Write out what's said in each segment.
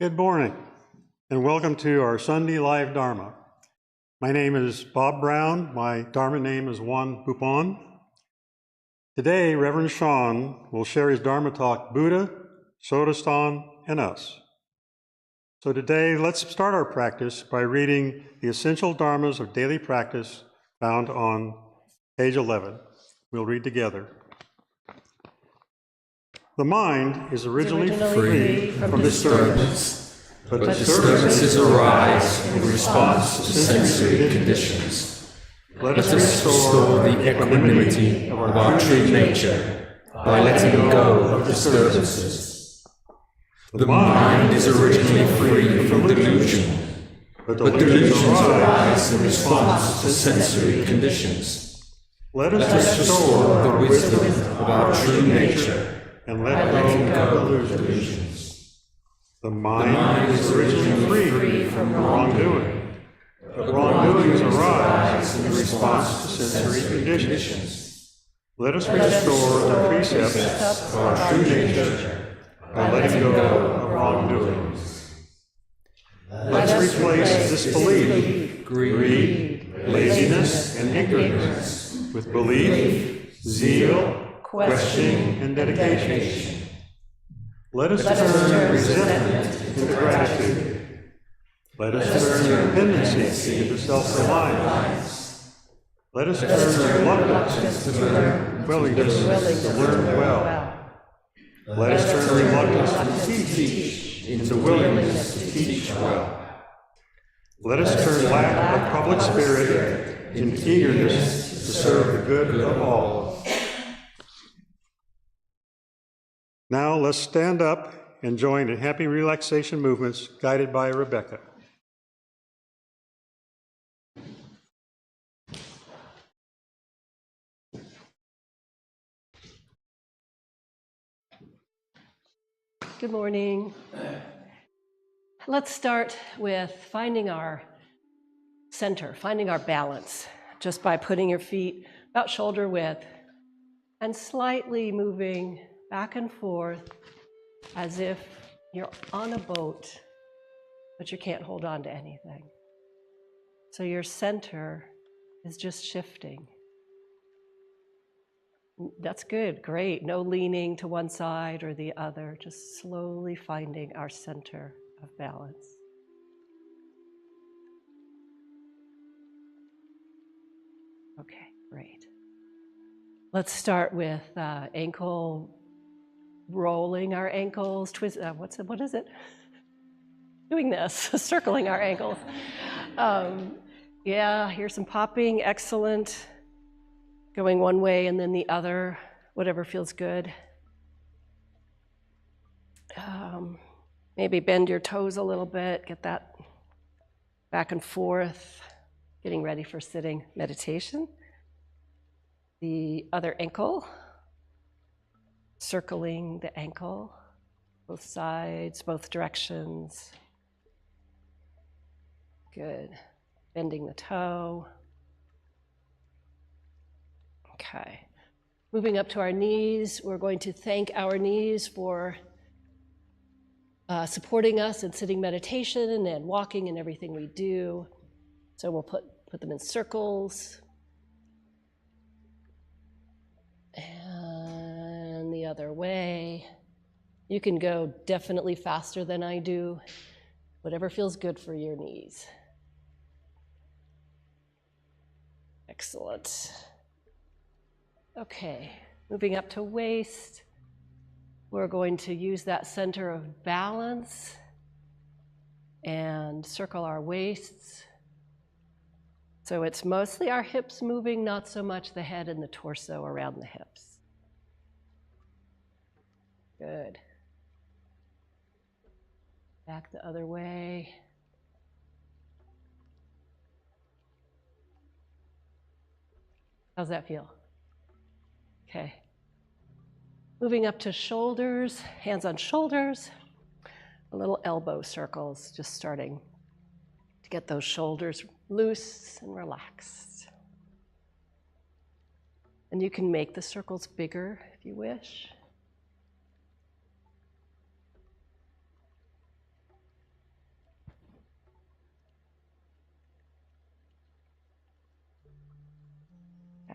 Good morning, and welcome to our Sunday Live Dharma. My name is Bob Brown. My Dharma name is Won Buddhist. Today, Reverend Sean will share his Dharma Talk, Buddha, Sotaesan, and Us. So today, let's start our practice by reading the essential dharmas of daily practice found on page 11. We'll read together. The mind is originally free from disturbance, but disturbances arise in response to sensory conditions. Let us restore the equanimity of our true nature by letting go of disturbances. The mind is originally free from delusion, but delusions arise in response to sensory conditions. Let us restore the wisdom of our true nature and let go of delusions. The mind is originally free from wrongdoing, but wrongdoings arise in response to sensory conditions. Let us restore the precepts of our true nature by letting go of wrongdoings. Let's replace disbelief, greed, laziness, and ignorance with belief, zeal, questioning, and dedication. Let us turn resentment into gratitude. Let us turn dependency into self-reliance. Let us turn reluctance into willingness to learn well. Let us turn reluctance to teach into willingness to teach well. Let us turn lack of public spirit into eagerness to serve the good of all. Now let's stand up and join in happy relaxation movements guided by Rebecca. Good morning. Let's start with finding our center, finding our balance, just by putting your feet about shoulder width and slightly moving back and forth as if you're on a boat, but you can't hold on to anything. So your center is just shifting. That's good, great. No leaning to one side or the other, just slowly finding our center of balance. Okay, great. Let's start with ankle rolling our ankles, twist. What is it? Doing this, circling our ankles. Yeah, here's some popping. Excellent. Going one way and then the other, whatever feels good. Maybe bend your toes a little bit. Get that back and forth. Getting ready for sitting meditation. The other ankle. Circling the ankle, both sides, both directions. Good. Bending the toe. Okay. Moving up to our knees, we're going to thank our knees for supporting us in sitting meditation and walking and everything we do. So we'll put them in circles. And the other way. You can go definitely faster than I do, whatever feels good for your knees. Excellent. Okay, moving up to waist. We're going to use that center of balance and circle our waists. So it's mostly our hips moving, not so much the head and the torso around the hips. Good. Back the other way. How's that feel? Okay. Moving up to shoulders, hands on shoulders, a little elbow circles, just starting to get those shoulders loose and relaxed. And you can make the circles bigger if you wish.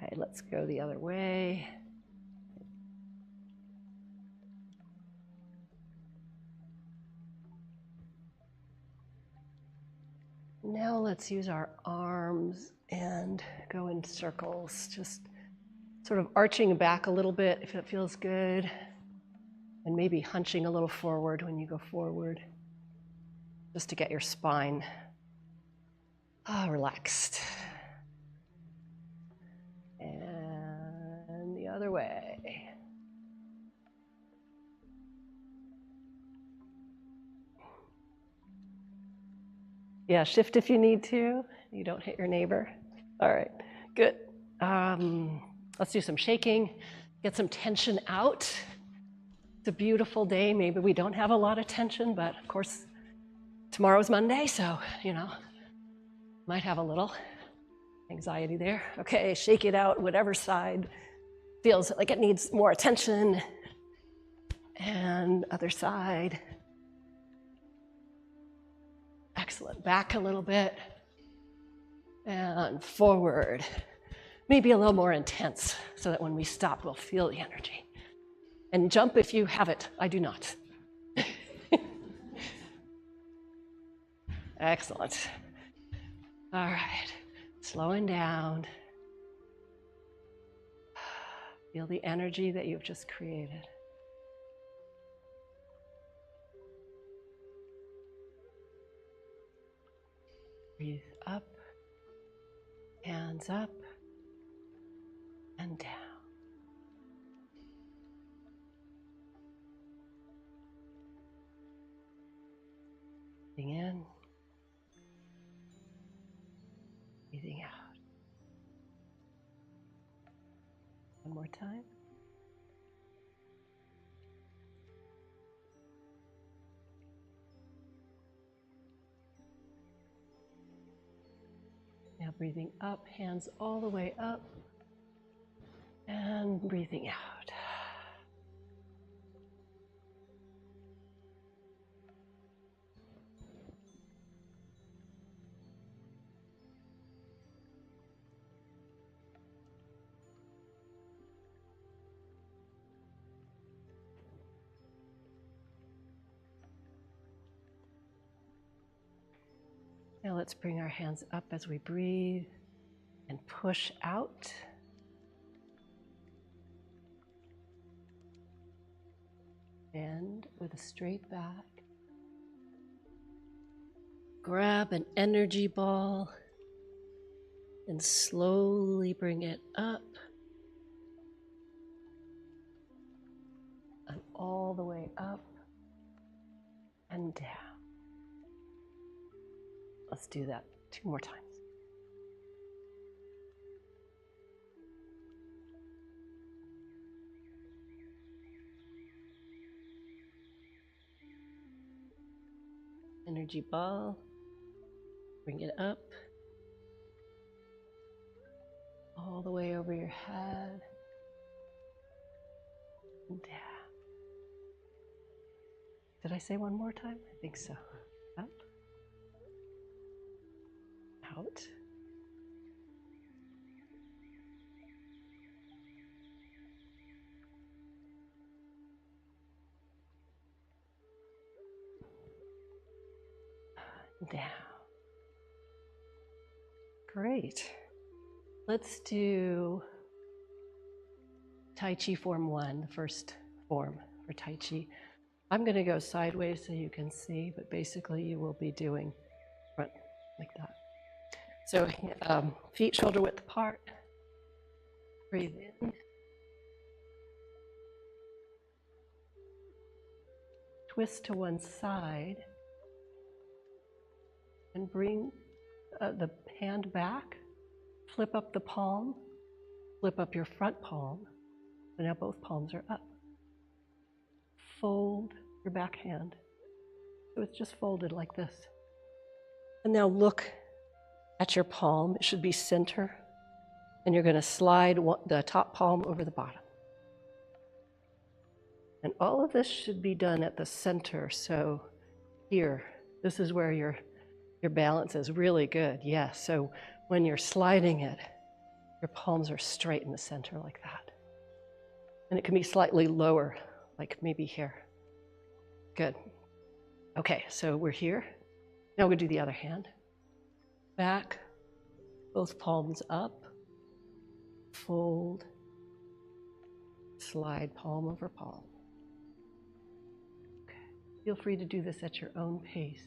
Okay, let's go the other way. Now let's use our arms and go in circles, just sort of arching back a little bit if it feels good, and maybe hunching a little forward when you go forward, just to get your spine relaxed. And the other way. Yeah, shift if you need to. You don't hit your neighbor. All right, good. Let's do some shaking, get some tension out. It's a beautiful day. Maybe we don't have a lot of tension, but of course, tomorrow's Monday, so, might have a little anxiety there. Okay, shake it out, whatever side feels like it needs more attention. And other side. Excellent. Back a little bit. And forward. Maybe a little more intense so that when we stop, we'll feel the energy. And jump if you have it. I do not. Excellent. All right. Slowing down. Feel the energy that you've just created. Breathe up, hands up, and down. Breathing in, breathing out. One more time. Now breathing up, hands all the way up, and breathing out. Now let's bring our hands up as we breathe and push out. Bend with a straight back. Grab an energy ball and slowly bring it up and all the way up and down. Let's do that 2 more times. Energy ball, bring it up, all the way over your head, and down. Did I say 1 more time? I think so. Up. Out. Down. Great. Let's do Tai Chi form 1, the first form for Tai Chi. I'm going to go sideways so you can see, but basically you will be doing front like that. So feet shoulder width apart. Breathe in. Twist to one side. And bring the hand back. Flip up the palm. Flip up your front palm. And now both palms are up. Fold your back hand. So it's just folded like this. And now look at your palm. It should be center. And you're going to slide the top palm over the bottom. And all of this should be done at the center. So here, this is where your balance is really good. Yes, so when you're sliding it, Your palms are straight in the center like that. And it can be slightly lower, like maybe here. Good. Okay, so we're here. Now we'll do the other hand. Back, both palms up, fold, slide palm over palm. Okay. Feel free to do this at your own pace.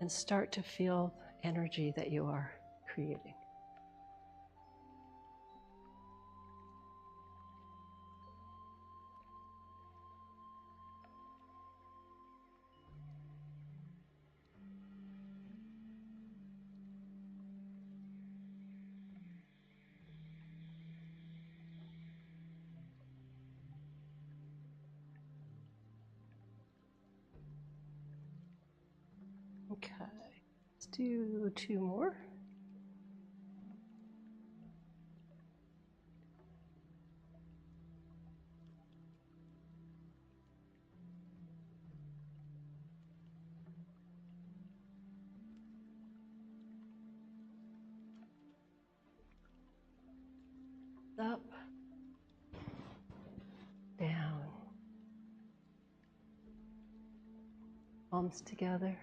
And start to feel energy that you are creating. Okay, let's do 2 more. Up, down, palms together.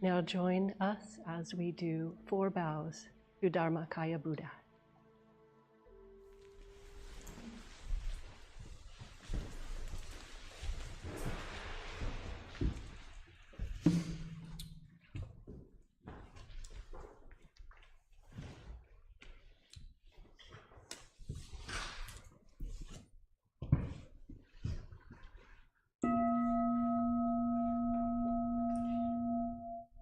Now join us as we do 4 bows to Dharmakaya Buddha.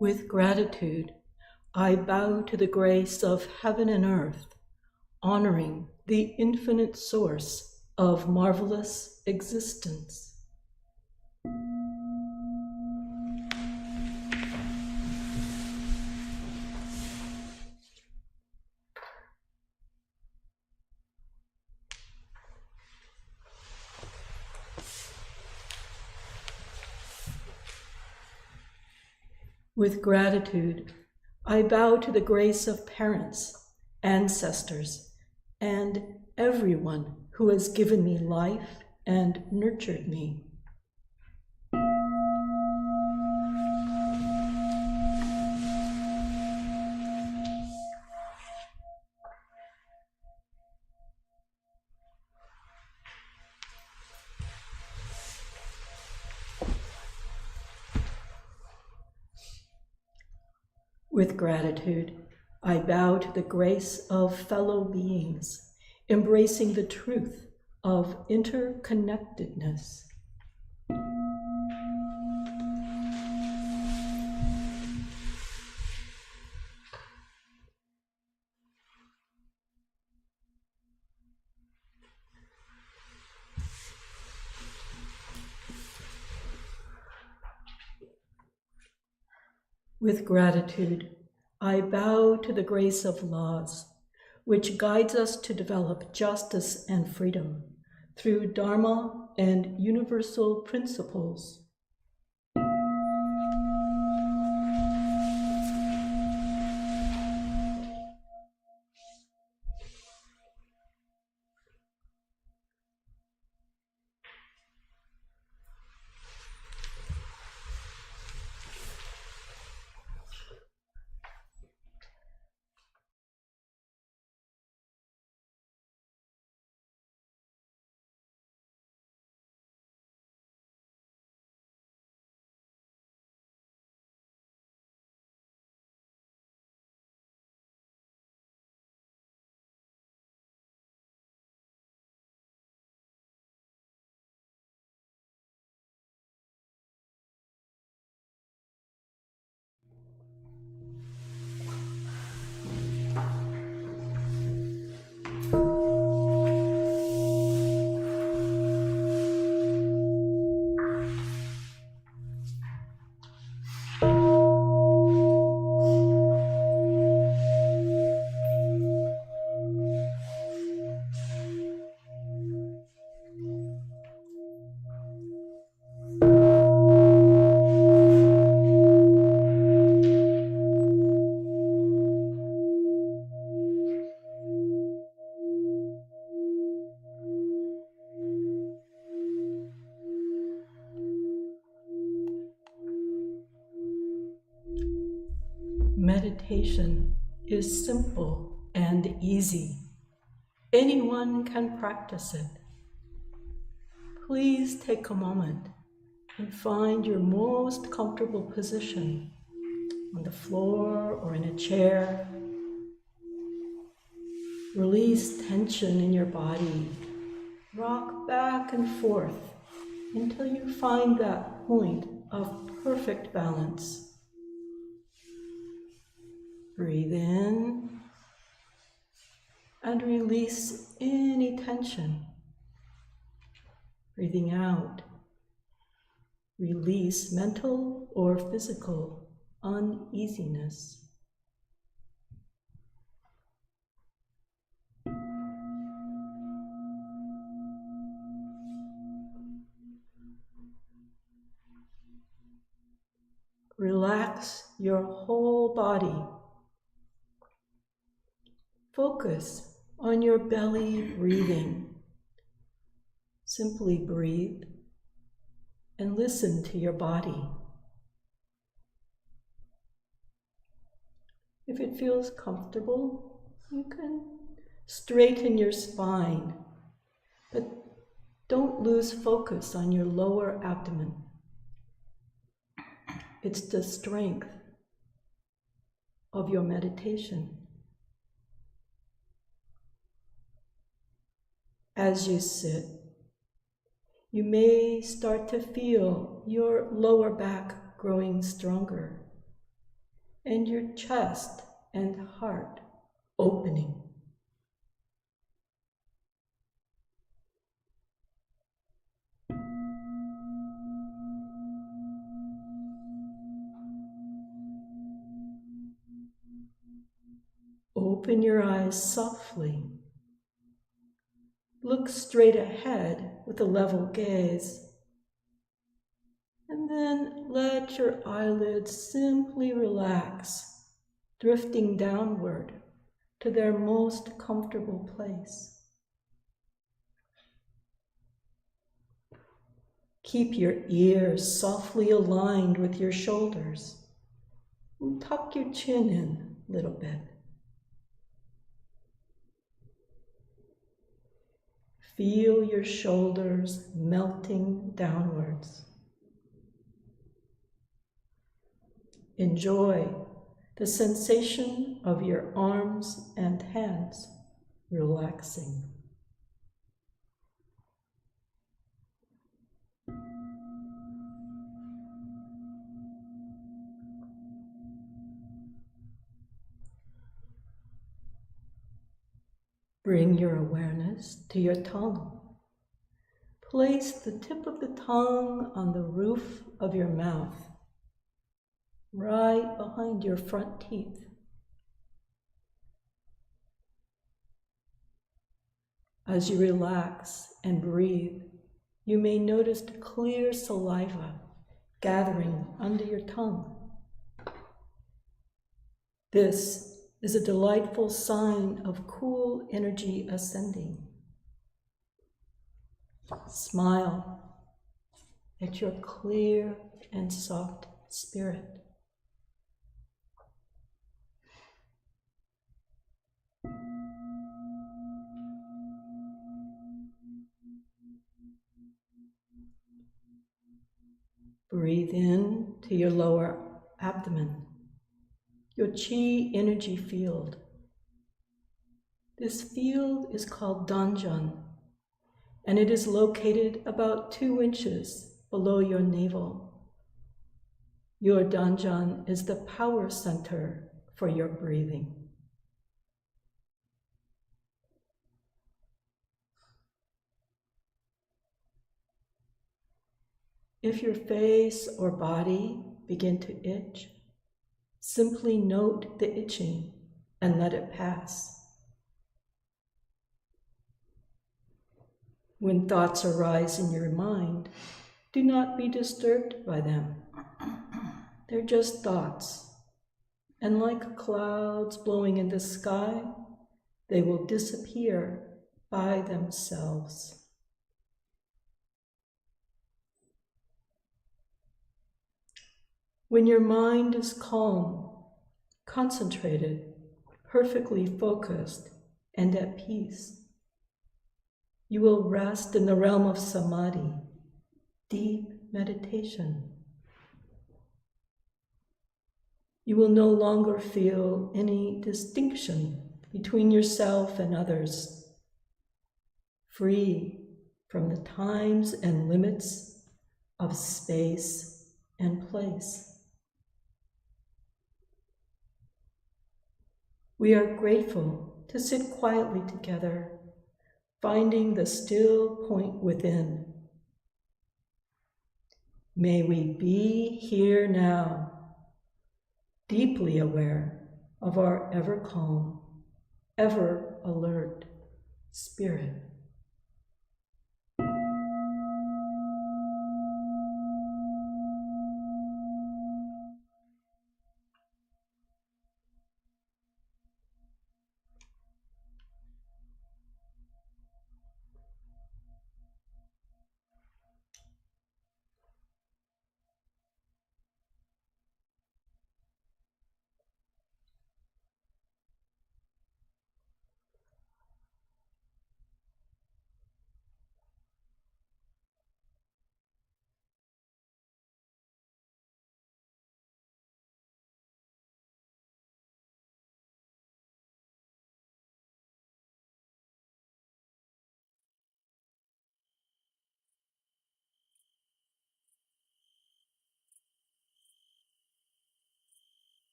With gratitude, I bow to the grace of heaven and earth, honoring the infinite source of marvelous existence. With gratitude, I bow to the grace of parents, ancestors, and everyone who has given me life and nurtured me. With gratitude, I bow to the grace of fellow beings, embracing the truth of interconnectedness. With gratitude, I bow to the grace of laws, which guides us to develop justice and freedom through Dharma and universal principles. meditation is simple and easy. Anyone can practice it. Please take a moment and find your most comfortable position on the floor or in a chair. Release tension in your body. Rock back and forth until you find that point of perfect balance. Breathe in and release any tension. Breathing out, release mental or physical uneasiness. Relax your whole body. Focus on your belly breathing. Simply breathe and listen to your body. If it feels comfortable, you can straighten your spine, but don't lose focus on your lower abdomen. It's the strength of your meditation. As you sit, you may start to feel your lower back growing stronger and your chest and heart opening. Open your eyes softly. Look straight ahead with a level gaze. And then let your eyelids simply relax, drifting downward to their most comfortable place. Keep your ears softly aligned with your shoulders and tuck your chin in a little bit. Feel your shoulders melting downwards. Enjoy the sensation of your arms and hands relaxing. Bring your awareness to your tongue. Place the tip of the tongue on the roof of your mouth, right behind your front teeth. As you relax and breathe, you may notice clear saliva gathering under your tongue. This is a delightful sign of cool energy ascending. Smile at your clear and soft spirit. Breathe in to your lower abdomen, your Qi energy field. This field is called Danjan, and it is located about 2 inches below your navel. Your Danjan is the power center for your breathing. If your face or body begin to itch, simply note the itching and let it pass. When thoughts arise in your mind, do not be disturbed by them. They're just thoughts, and like clouds blowing in the sky, they will disappear by themselves. When your mind is calm, concentrated, perfectly focused, and at peace. You will rest in the realm of samadhi, deep meditation. You will no longer feel any distinction between yourself and others, free from the times and limits of space and place. We are grateful to sit quietly together, finding the still point within. May we be here now, deeply aware of our ever calm, ever alert spirit.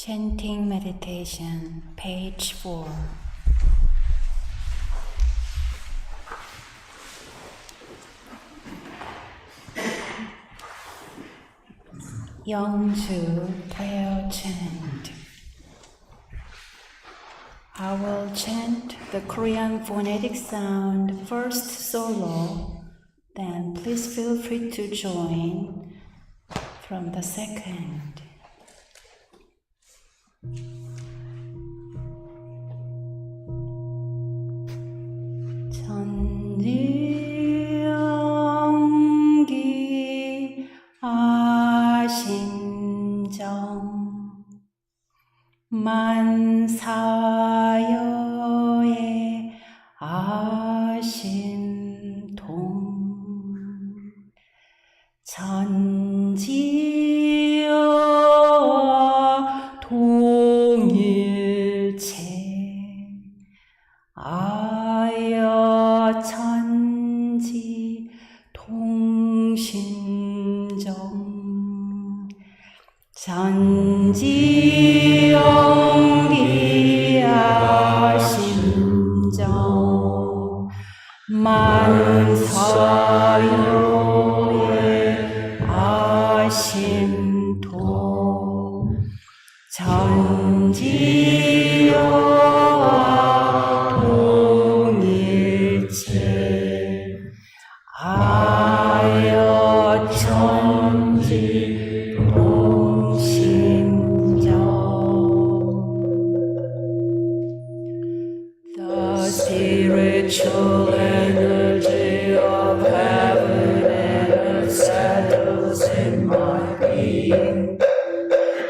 Chanting meditation, page 4. Yongju prayer chant. I will chant the Korean phonetic sound first solo, then please feel free to join from the second. 천지영기 아심정 만사여의 아심통 천지여와 동일체 아여 천지 통심정 천지영기야 심정 만사요의 아심통 천지여와 동일체 아여 천지 동심정 The spiritual energy of heaven and earth settles in my being.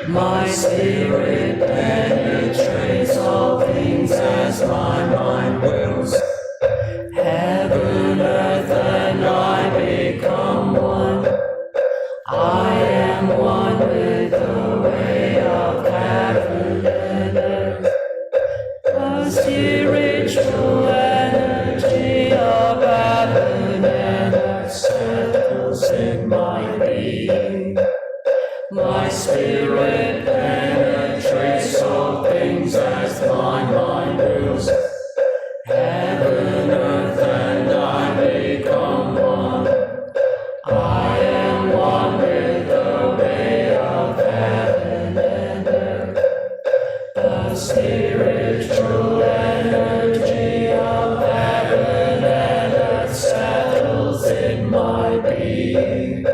My spirit penetrates all things as my mind wills. Heaven, earth, and I become one. I am one with the way of heaven and earth. The spiritual energy of heaven and earth settles in my being. My spirit penetrates all things as my mind wills. Heaven, earth, and I become one. I am one with the way of heaven and earth. The spiritual energy of heaven and earth settles in my being.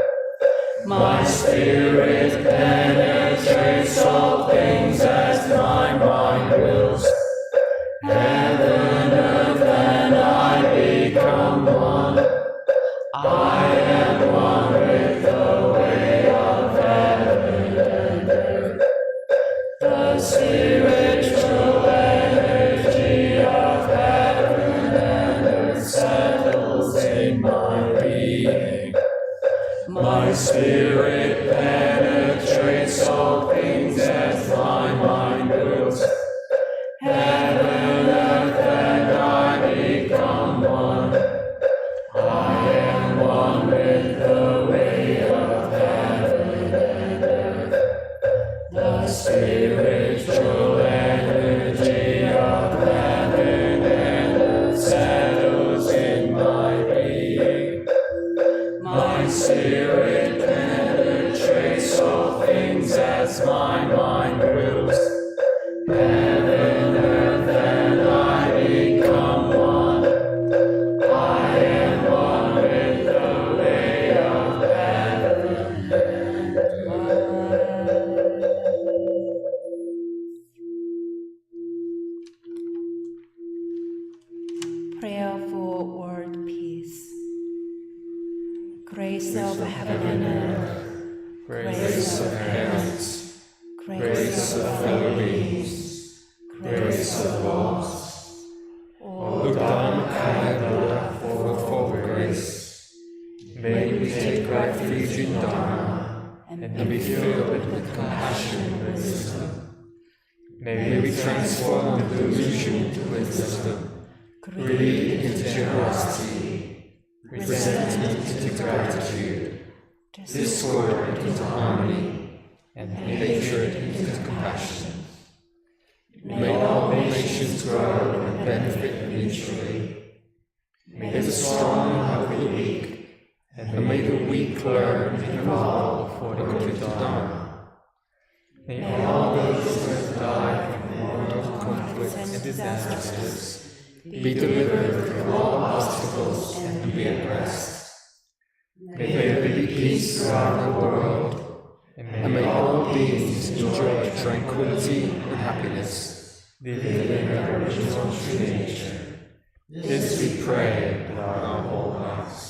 My spirit penetrates all things as my mind wills. Heaven, earth, and I become one. I am one with the way of heaven and earth. The spiritual energy of heaven and earth settles in my being. My spirit penetrates all things as my mind wills. Heaven, earth, and I become one. I am one with the way of heaven and earth. The spiritual energy of heaven and earth settles in my being. My spirit penetrates all things as my mind wills. Heaven, earth, and I become one. I am one with the way of heaven and earth. Prayer for world peace. Grace of heaven and earth. Grace of parents, grace of fellow beings, grace of laws. O Dharma Buddha, for grace. May we take refuge in Dharma and be filled with compassion and wisdom. May we transform delusion into wisdom, greed into generosity, resentment into gratitude, discord into harmony, and hatred into compassion. May all nations grow and benefit mutually. May the strong help the weak, and may the weak learn and evolve according to Dharma. May all those who have died from world conflicts and disasters be delivered from all obstacles and be at rest. May there be peace throughout the world, and may all beings enjoy tranquility and happiness, living in their original true nature. This we pray with our whole hearts.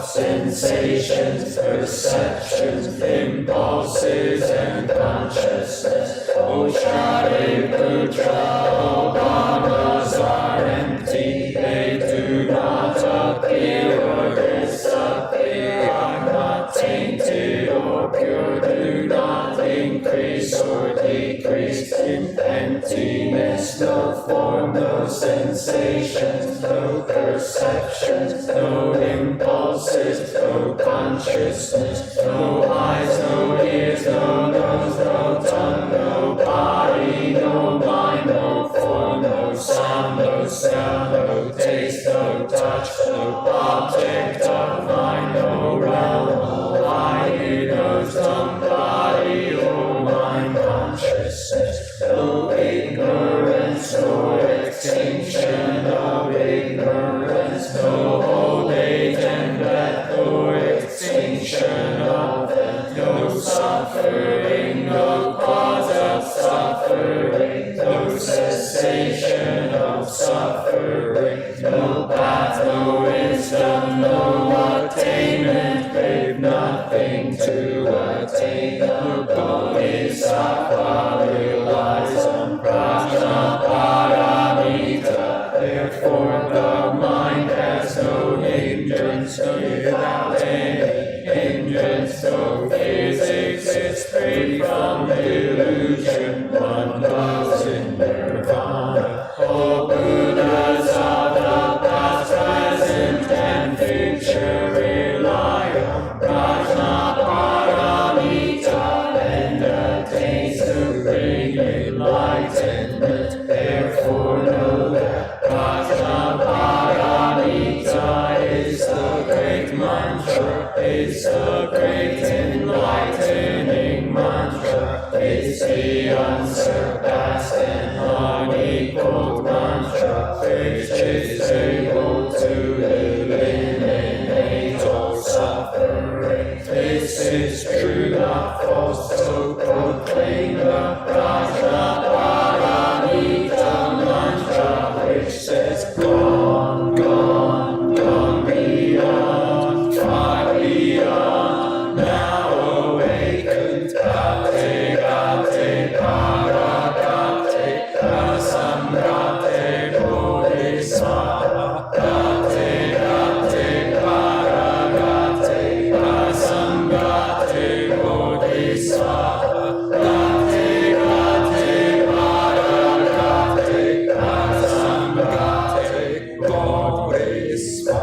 Sensations, perceptions, impulses, and consciousness. O Shariputra, all dharmas are empty. They do not appear or disappear, are not tainted or pure, do not increase or decrease. In emptiness, no form, no sensations, no perceptions, no impulses, no consciousness, no eyes, no ears, no nose, no tongue, no body, no mind, no form, no sound, no smell, no taste, no touch, no object of mind, no realm, no eye, nose, tongue, body, or mind consciousness, no ignorance, no extinction of ignorance, no old age and death, no extinction of death, no suffering, no cause of suffering, no cessation of suffering, no path Gong, gong, gong beyond, far beyond, now awakened. Gate, gate, para, gate, samgate, bodhisattva. Gate, gate, para, gate, samgate, bodhisattva. Gate, gate, para, gate, samgate, bodhisattva.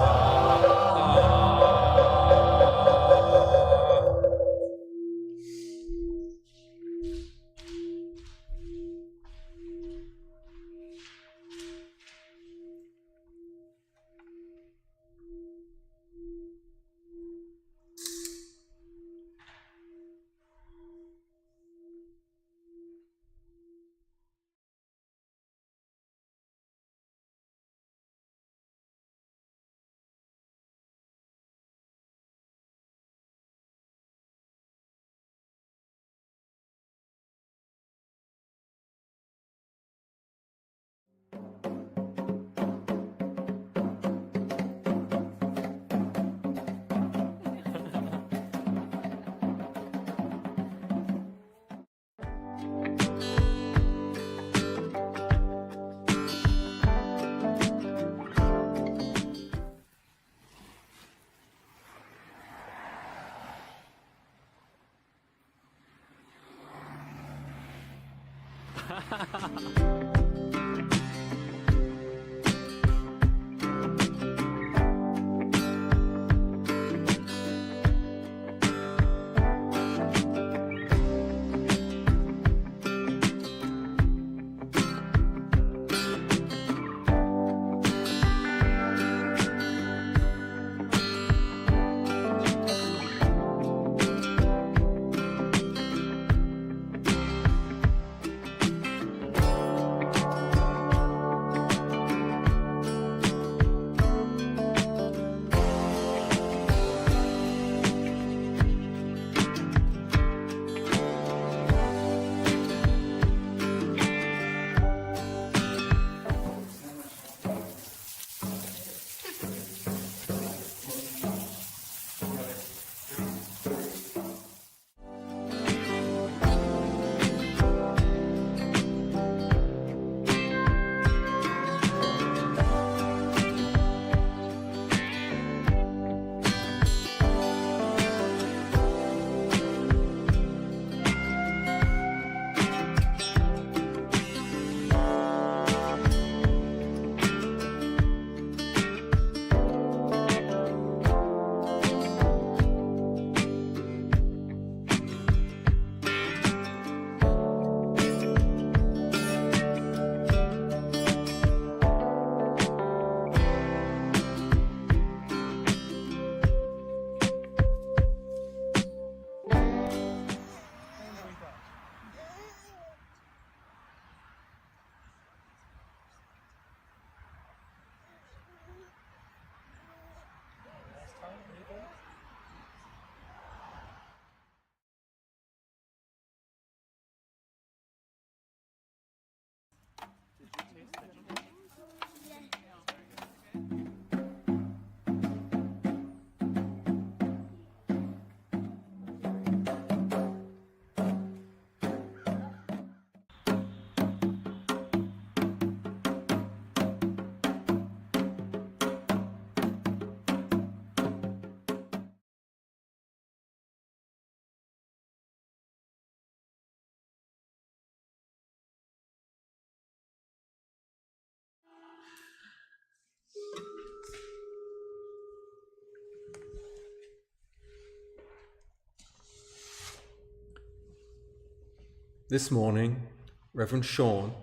This morning, Reverend Sean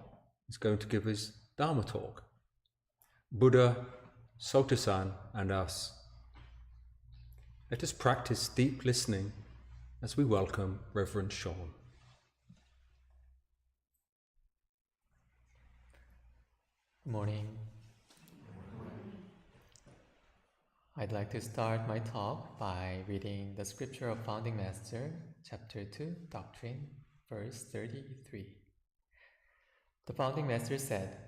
is going to give his Dharma talk. Buddha, Sotaesan, and us. Let us practice deep listening as we welcome Reverend Sean. Good morning. I'd like to start my talk by reading the scripture of Founding Master, Chapter 2, Doctrine, verse 33. The Founding Master said,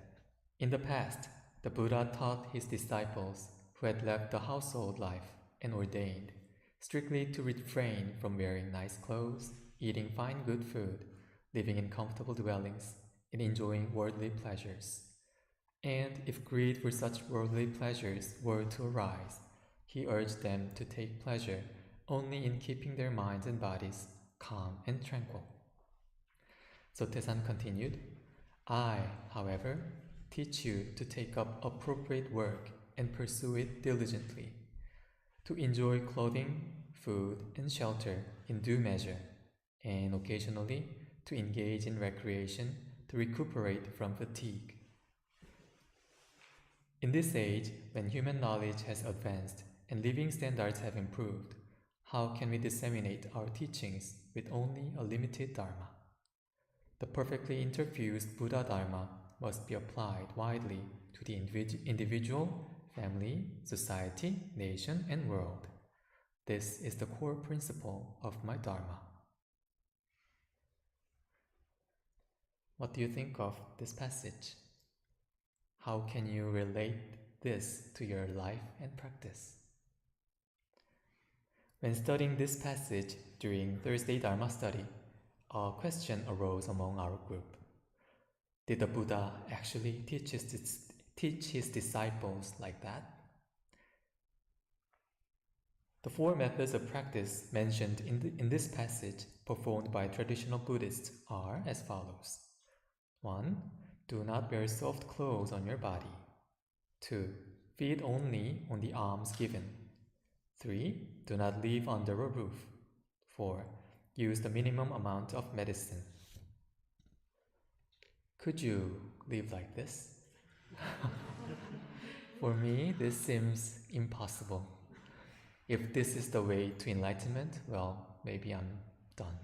"In the past, the Buddha taught his disciples who had left the household life and ordained strictly to refrain from wearing nice clothes, eating fine good food, living in comfortable dwellings, and enjoying worldly pleasures. And if greed for such worldly pleasures were to arise, he urged them to take pleasure only in keeping their minds and bodies calm and tranquil. Sotaesan continued, I, however, teach you to take up appropriate work and pursue it diligently, to enjoy clothing, food, and shelter in due measure, and occasionally to engage in recreation to recuperate from fatigue. In this age, when human knowledge has advanced and living standards have improved, how can we disseminate our teachings with only a limited Dharma? The perfectly interfused Buddha Dharma must be applied widely to the individual, family, society, nation, and world. This is the core principle of my Dharma. What do you think of this passage? How can you relate this to your life and practice? When studying this passage during Thursday Dharma study, a question arose among our group. Did the Buddha actually teach his disciples like that? The 4 methods of practice mentioned in this passage performed by traditional Buddhists are as follows. 1. Do not wear soft clothes on your body. 2. Feed only on the alms given. 3. Do not live under a roof. 4. Use the minimum amount of medicine. Could you live like this? For me, this seems impossible. If this is the way to enlightenment, well, maybe I'm done.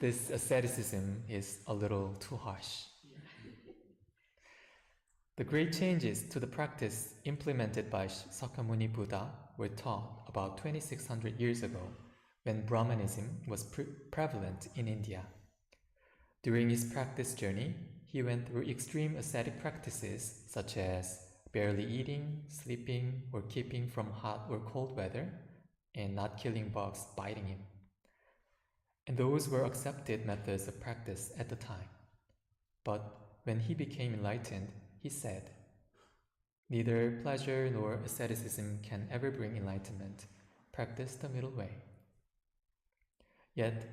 This asceticism is a little too harsh. The great changes to the practice implemented by Sakyamuni Buddha were taught about 2600 years ago, when Brahmanism was prevalent in India. During his practice journey, he went through extreme ascetic practices such as barely eating, sleeping, or keeping from hot or cold weather, and not killing bugs biting him. And those were accepted methods of practice at the time. But when he became enlightened, he said, neither pleasure nor asceticism can ever bring enlightenment. Practice the middle way. Yet,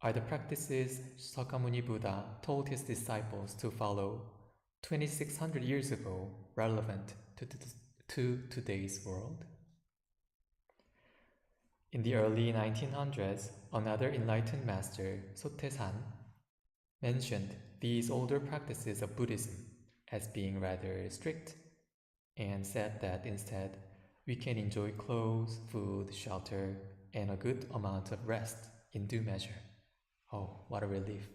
are the practices Sakyamuni Buddha told his disciples to follow 2600 years ago relevant to today's world? In the early 1900s, another enlightened master, Sotaesan, mentioned these older practices of Buddhism as being rather strict and said that instead we can enjoy clothes, food, shelter, and a good amount of rest in due measure. Oh, what a relief.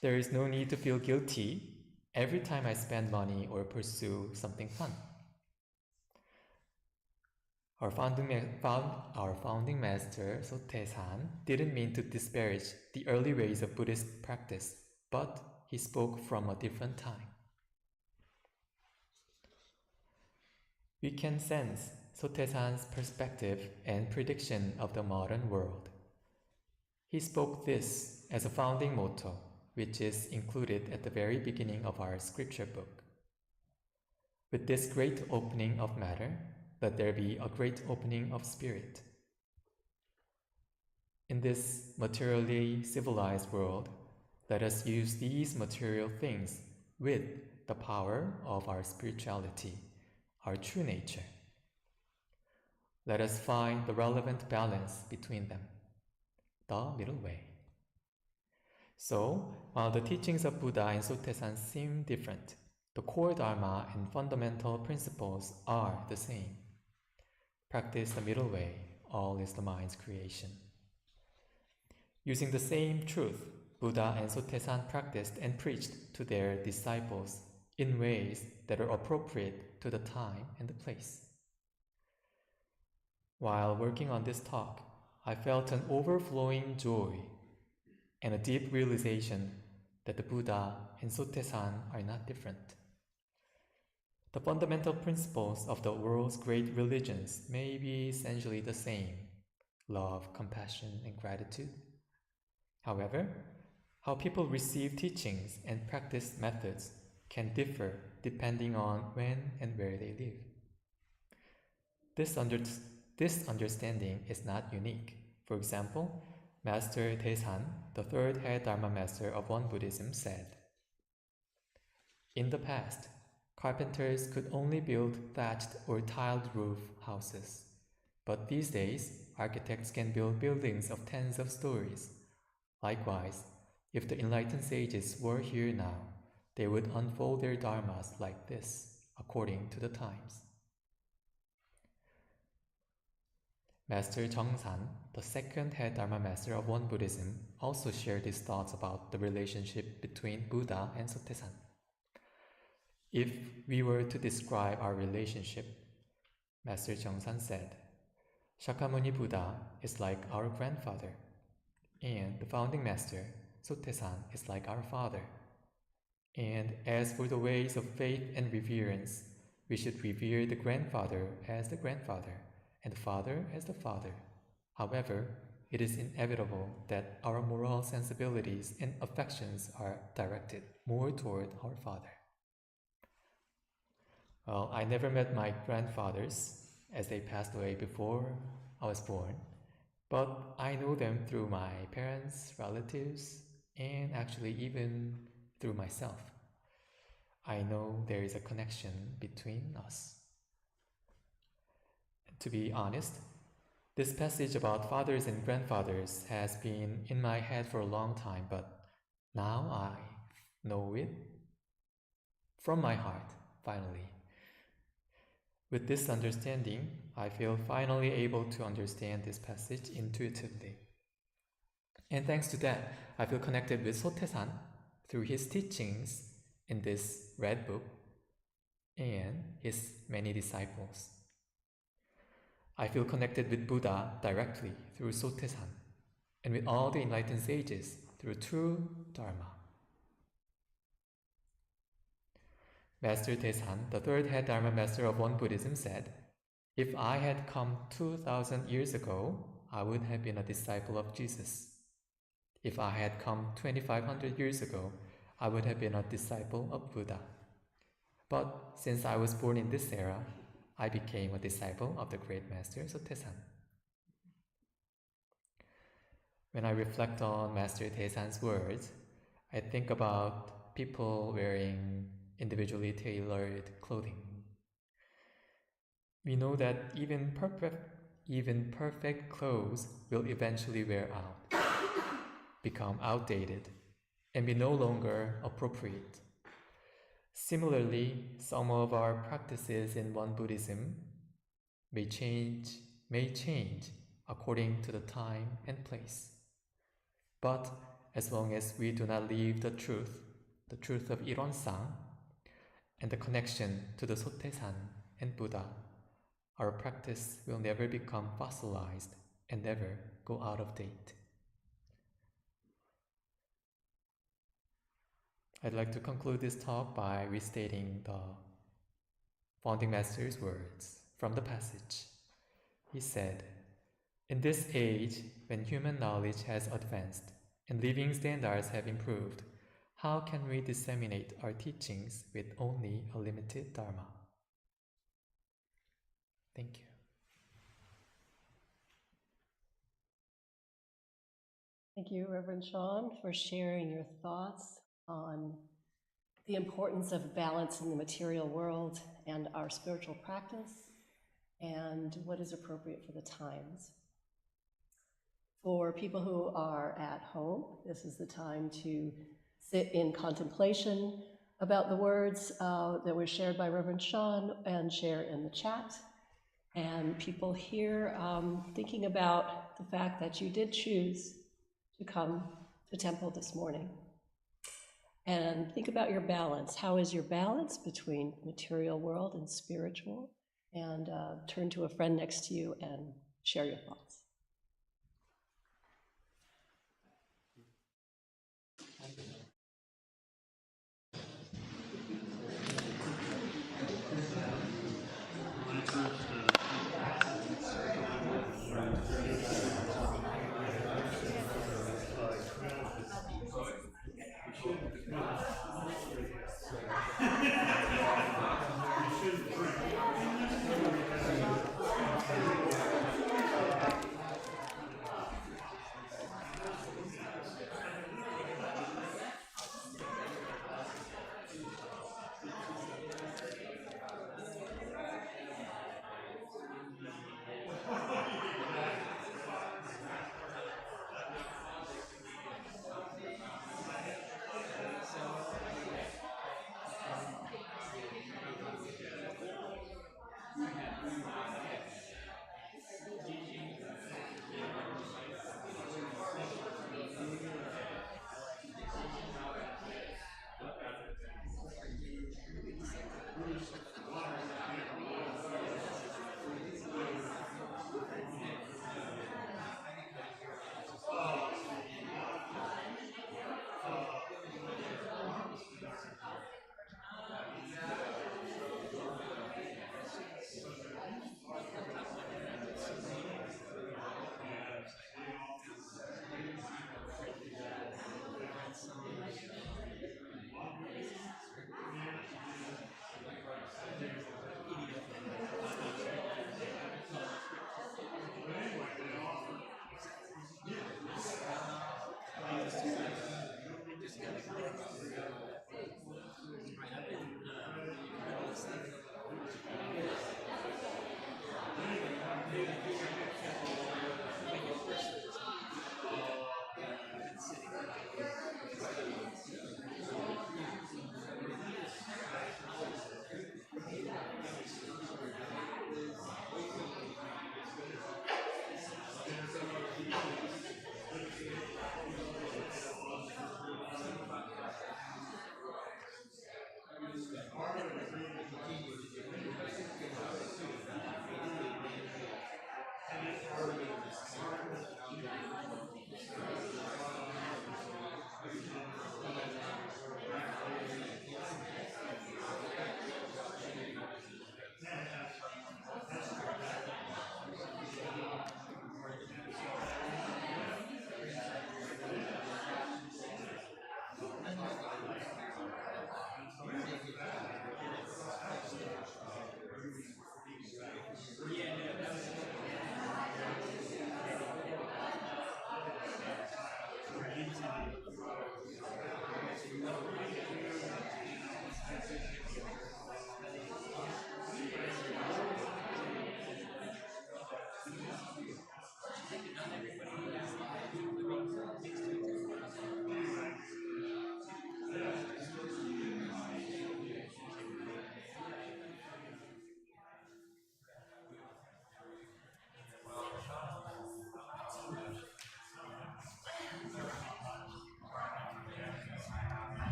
There is no need to feel guilty every time I spend money or pursue something fun. Our founding master, Sotaesan, didn't mean to disparage the early ways of Buddhist practice, but he spoke from a different time. We can sense Sotaesan's perspective and prediction of the modern world. He spoke this as a founding motto, which is included at the very beginning of our scripture book. With this great opening of matter, let there be a great opening of spirit. In this materially civilized world, let us use these material things with the power of our spirituality, our true nature. Let us find the relevant balance between them, the middle way. So, while the teachings of Buddha and Sotaesan seem different, the core Dharma and fundamental principles are the same. Practice the middle way, all is the mind's creation. Using the same truth, Buddha and Sotaesan practiced and preached to their disciples in ways that are appropriate to the time and the place. While working on this talk, I felt an overflowing joy and a deep realization that the Buddha and Sotaesan are not different. The fundamental principles of the world's great religions may be essentially the same: love, compassion, and gratitude. However, how people receive teachings and practice methods can differ depending on when and where they live. This understanding is not unique. For example, Master Taesan, the third head Dharma master of Won Buddhism, said, "In the past, carpenters could only build thatched or tiled roof houses. But these days, architects can build buildings of tens of stories. Likewise, if the enlightened sages were here now, they would unfold their dharmas like this, according to the times." Master Jeongsan, the second head Dharma master of Won Buddhism, also shared his thoughts about the relationship between Buddha and Sotaesan. If we were to describe our relationship, Master Jeongsan said, Shakyamuni Buddha is like our grandfather, and the founding master, Sotaesan, is like our father. And as for the ways of faith and reverence, we should revere the grandfather as the grandfather, and the father as the father. However, it is inevitable that our moral sensibilities and affections are directed more toward our father. Well, I never met my grandfathers, as they passed away before I was born, but I know them through my parents, relatives, and actually even through myself. I know there is a connection between us. To be honest, this passage about fathers and grandfathers has been in my head for a long time, but now I know it from my heart, finally. With this understanding, I feel finally able to understand this passage intuitively. And thanks to that, I feel connected with Sotaesan through his teachings in this red book and his many disciples. I feel connected with Buddha directly through Sotaesan, and with all the enlightened sages through true Dharma. Master Taesan, the third head Dharma master of Won Buddhism, said, "If I had come 2,000 years ago, I would have been a disciple of Jesus. If I had come 2,500 years ago, I would have been a disciple of Buddha. But since I was born in this era, I became a disciple of the great master Sotaesan." When I reflect on Master Taesan's words, I think about people wearing individually tailored clothing. We know that even perfect clothes will eventually wear out, become outdated, and be no longer appropriate. Similarly, some of our practices in Won Buddhism may change according to the time and place. But as long as we do not leave the truth of Ilonsang, and the connection to the Sotaesan and Buddha, our practice will never become fossilized and never go out of date. I'd like to conclude this talk by restating the founding master's words from the passage. He said, "In this age, when human knowledge has advanced and living standards have improved, how can we disseminate our teachings with only a limited Dharma?" Thank you. Thank you, Reverend Sean, for sharing your thoughts on the importance of balance in the material world and our spiritual practice and what is appropriate for the times. For people who are at home, this is the time to sit in contemplation about the words that were shared by Reverend Sean and share in the chat. And people here thinking about the fact that you did choose to come to temple this morning. And think about your balance. How is your balance between material world and spiritual? And turn to a friend next to you and share your thoughts.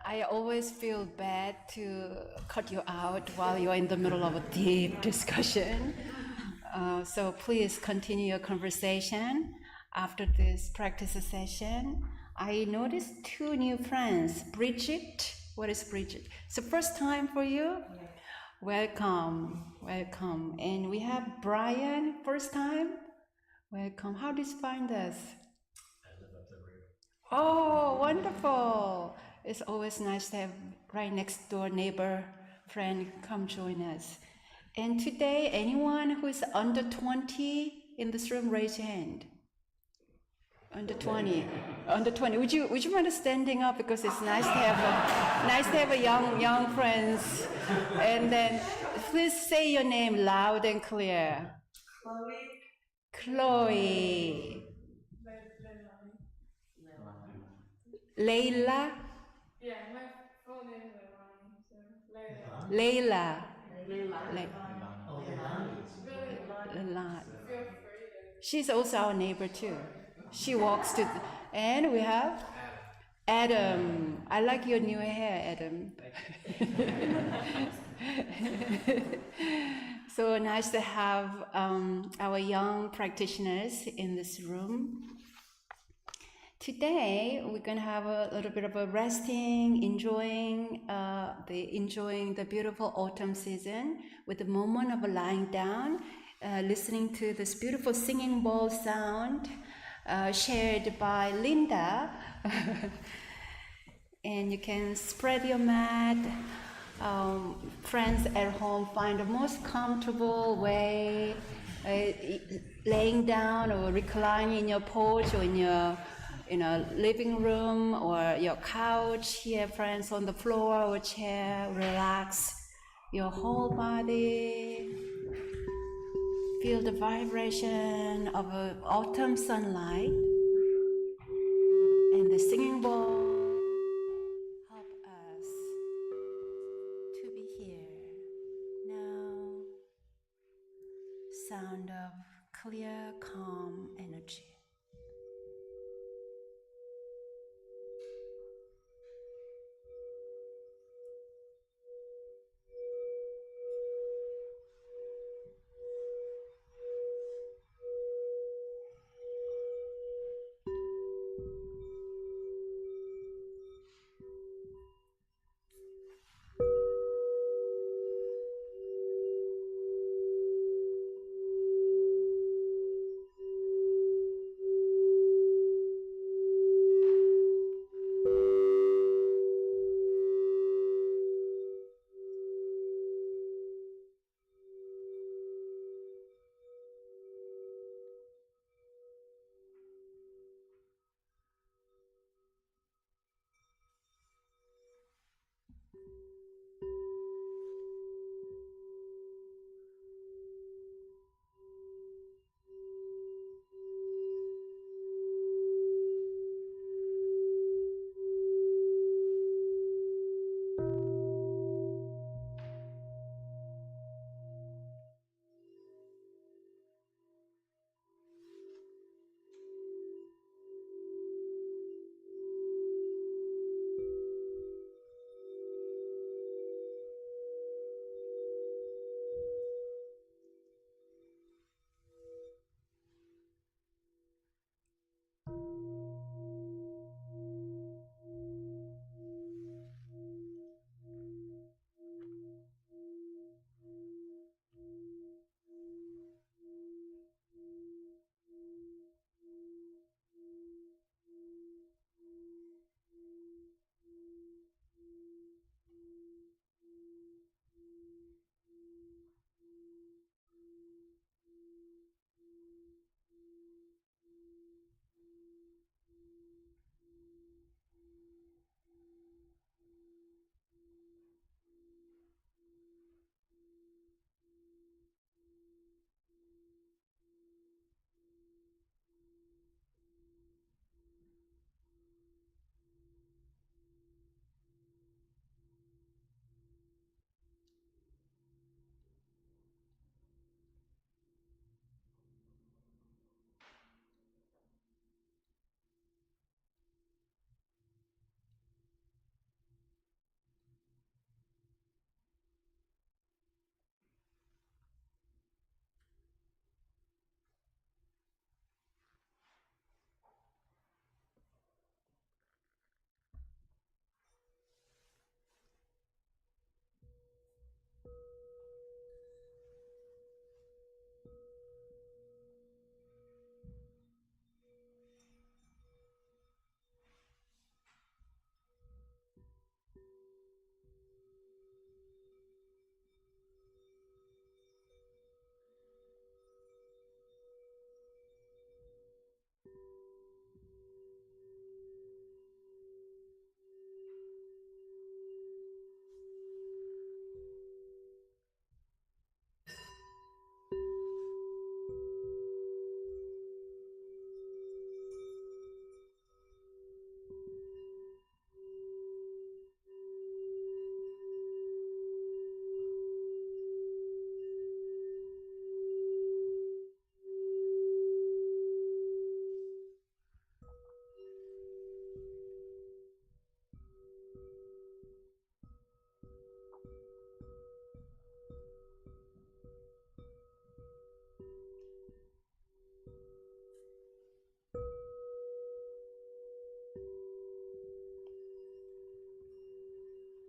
I always feel bad to cut you out while you're in the middle of a deep discussion. So please continue your conversation after this practice session. I noticed two new friends. Bridget, what is Bridget? It's the first time for you? Welcome, welcome. And we have Brian, first time? Welcome. How did you find us? Oh, wonderful. It's always nice to have right next door neighbor friend come join us. And today, anyone who is under 20 in this room, raise your hand. Under 20. Under 20. Would you mind standing up, because it's nice to have a young friends. And then please say your name loud and clear. Chloe. Layla? Yeah, my full name is Layla. Layla. She's also our neighbor too. She walks to, and we have Adam. I like your new hair, Adam. So nice to have our young practitioners in this room. Today we're gonna have a little bit of a resting, enjoying the beautiful autumn season with a moment of lying down, listening to this beautiful singing bowl sound shared by Linda. And you can spread your mat. Friends at home, find the most comfortable way, laying down or reclining in your porch or in your living room or your couch here, friends, on the floor or chair. Relax your whole body. Feel the vibration of autumn sunlight and the singing bowl. Help us to be here now. Sound of clear, calm energy.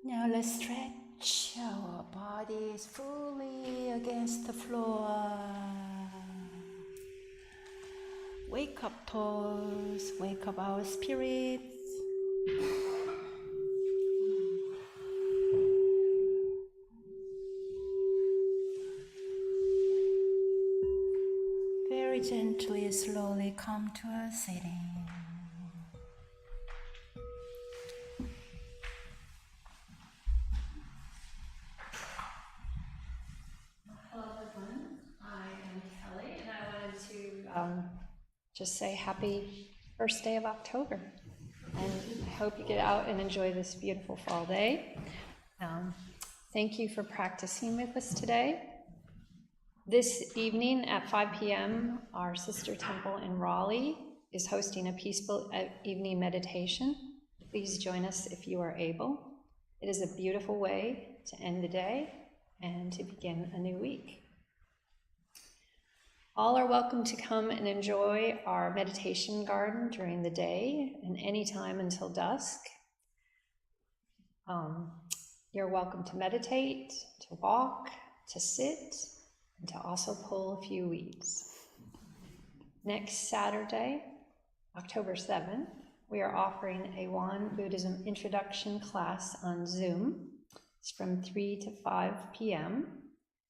Now let's stretch our bodies fully against the floor. Wake up toes, wake up our spirits. Very gently, slowly come to a sitting. Hello everyone, I am Kelly and I wanted to just say happy first day of October, and I hope you get out and enjoy this beautiful fall day. Thank you for practicing with us today. This evening at 5 p.m. our sister temple in Raleigh is hosting a peaceful evening meditation. Please join us if you are able. It is a beautiful way to end the day and to begin a new week. All are welcome to come and enjoy our meditation garden during the day and any time until dusk. You're welcome to meditate, to walk, to sit, and to also pull a few weeds. Next Saturday, October 7th, we are offering a Won Buddhism introduction class on Zoom. It's from 3 to 5 p.m.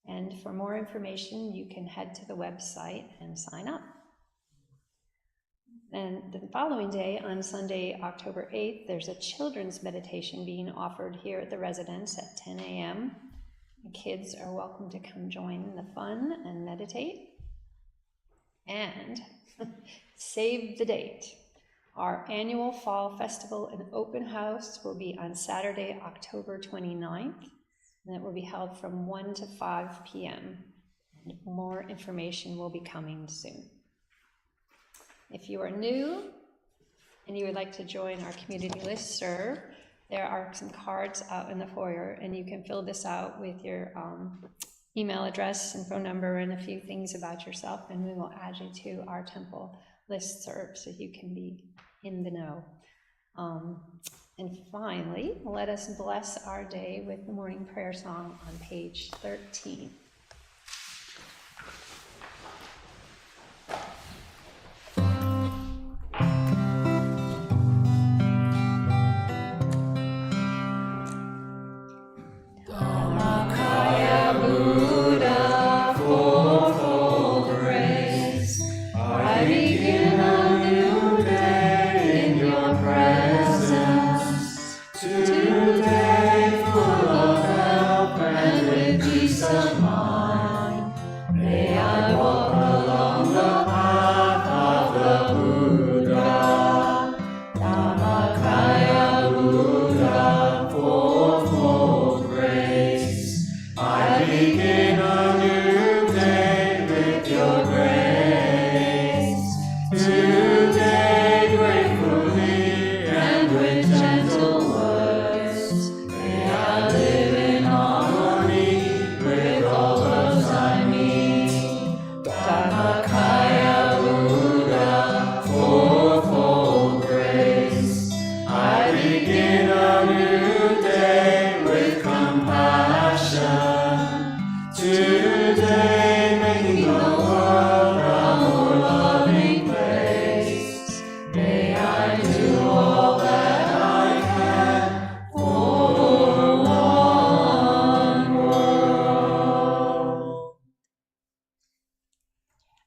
And for more information, you can head to the website and sign up. And the following day, on Sunday, October 8th, there's a children's meditation being offered here at the residence at 10 a.m. The kids are welcome to come join in the fun and meditate. And save the date. Our annual Fall Festival and Open House will be on Saturday, October 29th, and it will be held from 1 to 5 p.m. And more information will be coming soon. If you are new and you would like to join our community listserv, there are some cards out in the foyer, and you can fill this out with your email address and phone number and a few things about yourself, and we will add you to our temple listserv so you can be in the know. And finally, let us bless our day with the morning prayer song on page 13.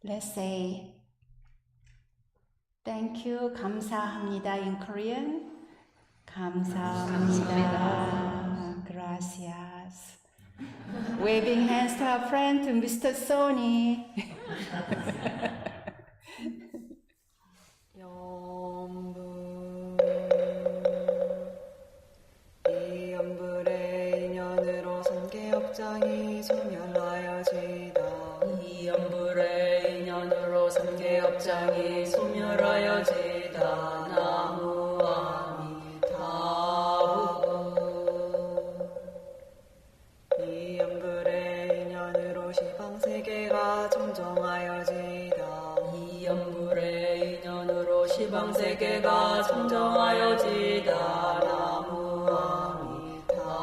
Let's say thank you, 감사합니다 in Korean. 감사합니다. Gracias. Waving hands to our friend, to Mr. Sony. 이연불의 인연으로 삼계업장이 소멸하여지다. 이연불의 인연으로 삼계업장이 소멸하여지다. 나무 아미타불. 이연불의 인연으로 시방세계가 청정하여지다. 이연불의 인연으로 시방세계가 청정하여지다. 나무 아미타불.